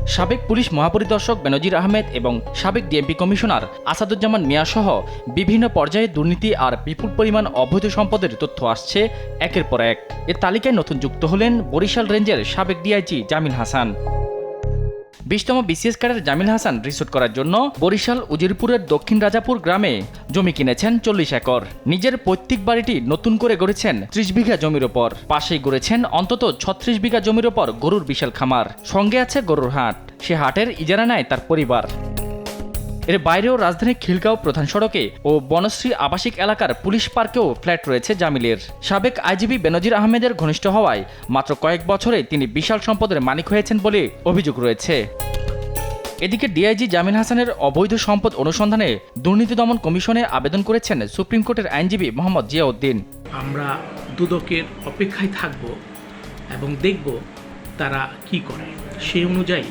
সাবেক পুলিশ মহাপরিদর্শক বেনজির আহমেদ এবং সাবেক ডিএমপি কমিশনার আসাদুজ্জামান মিয়া সহ বিভিন্ন পর্যায়ে দুর্নীতি আর বিপুল পরিমাণ অবৈধ সম্পদের তথ্য আসছে একের পর এক। এর তালিকায় নতুন যুক্ত হলেন বরিশাল রেঞ্জের সাবেক ডিআইজি জামিল হাসান। 20তম BCS cadre Jamil Hasan resort করার জন্য বরিশাল উজিরপুরের দক্ষিণ রাজাপুর গ্রামে জমি কিনেছেন 40 একর। নিজের পৈতৃক বাড়িটি নতুন করে গড়েছেন 30 বিঘা জমির ওপর। পাশেই গড়েছেন অন্তত 36 বিঘা জমির ওপর গরুর বিশাল খামার, সঙ্গে আছে গরুর হাট। সে হাটের ইজারা নেয় তার পরিবার। এর বাইরেও রাজধানী খিলগাঁও প্রধান সড়কে ও বনশ্রী আবাসিক এলাকার পুলিশ পার্কেও ফ্ল্যাট রয়েছে জামিলের। সাবেক আইজিপি বেনজির আহমেদের ঘনিষ্ঠ হওয়ায় মাত্র কয়েক বছরে তিনি বিশাল সম্পদের মালিক হয়েছেন বলে অভিযোগ রয়েছে। এদিকে ডিআইজি জামিল হাসানের অবৈধ সম্পদ অনুসন্ধানে দুর্নীতি দমন কমিশনে আবেদন করেছেন সুপ্রিম কোর্টের আইনজীবী মোহাম্মদ জিয়াউদ্দিন। আমরা দুদকের অপেক্ষায় থাকব এবং দেখব তারা কি করে, সেই অনুযায়ী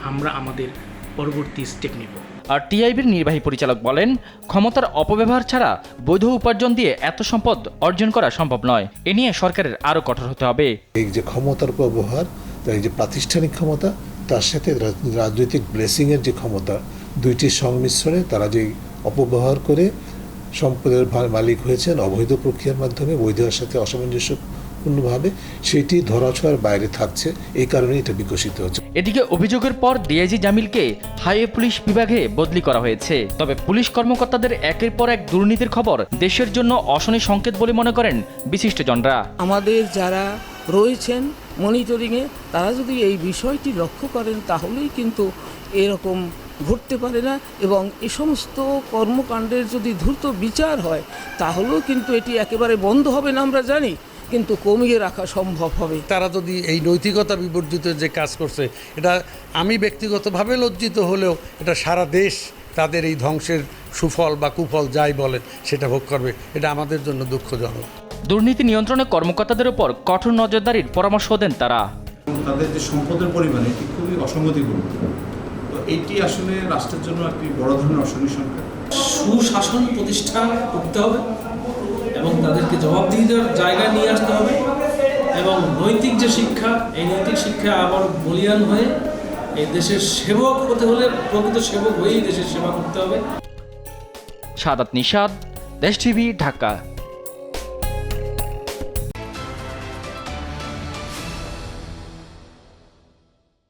আমরা আমাদের পরবর্তী স্টেপ নেব। আর টিআইবির নির্বাহী পরিচালক বলেন, ক্ষমতার অপব্যবহার ছাড়া বৈধ উপার্জন দিয়ে এত সম্পদ অর্জন করা সম্ভব নয়। এ নিয়ে সরকারের আরও কঠোর হতে হবে। এই যে ক্ষমতার অপব্যবহার, এই যে প্রাতিষ্ঠানিক ক্ষমতা, তার সাথে রাজনৈতিক ব্লেসিংয়ের যে ক্ষমতা, দুইটির সংমিশ্রণে তারা যে অপব্যবহার করে সম্পদের মালিক হয়েছেন অবৈধ প্রক্রিয়ার মাধ্যমে, বৈধের সাথে অসামঞ্জস্যপূর্ণভাবে, সেটি ধরাছোঁয়ার বাইরে থাকছে। এই কারণে এটা বিকশিত হচ্ছে। এদিকে অভিযোগের পর ডিআইজি জামিলকে হাইওয়ে পুলিশ বিভাগে বদলি করা হয়েছে। তবে পুলিশ কর্মকর্তাদের একের পর এক দুর্নীতির খবর দেশের জন্য অশনি সংকেত বলে মনে করেন বিশিষ্টজনরা। আমাদের যারা রয়েছেন মনিটরিংয়ে, তারা যদি এই বিষয়টি লক্ষ্য করেন তাহলেই কিন্তু এরকম ঘটতে পারে না, এবং এ সমস্ত কর্মকাণ্ডের যদি দ্রুত বিচার হয় তাহলেও কিন্তু এটি একেবারে বন্ধ হবে না আমরা জানি, কিন্তু কমিয়ে রাখা সম্ভব হবে। তারা যদি এই নৈতিকতা বিবর্জিত যে কাজ করছে, এটা আমি ব্যক্তিগতভাবে লজ্জিত হলেও এটা সারা দেশ তাদের এই ধ্বংসের সুফল বা কুফল যাই বলেন সেটা ভোগ করবে। এটা আমাদের জন্য দুঃখজনক। দুর্নীতি নিয়ন্ত্রণে কর্মকর্তাদের উপর কঠোর নজরদারির পরামর্শ দেন তারা। তাদের যে সম্পদের পরিমাণ, এটি খুবই অসঙ্গতিপূর্ণ। তো এইটি আসলে রাষ্ট্রের জন্য একটি বড় ধরনের অশনি সংকেত। সুশাসন প্রতিষ্ঠা করতে হবে এবং তাদেরকে জবাবদিহিতার জায়গায় নিয়ে আসতে হবে, এবং নৈতিক যে শিক্ষা, এই নৈতিক শিক্ষা আবার বলিয়ান হয়ে এই দেশের সেবক হতে হলে প্রকৃত সেবক হয়েই দেশের সেবা করতে হবে। সাদাত নিশাদ, দেশ টিভি, ঢাকা।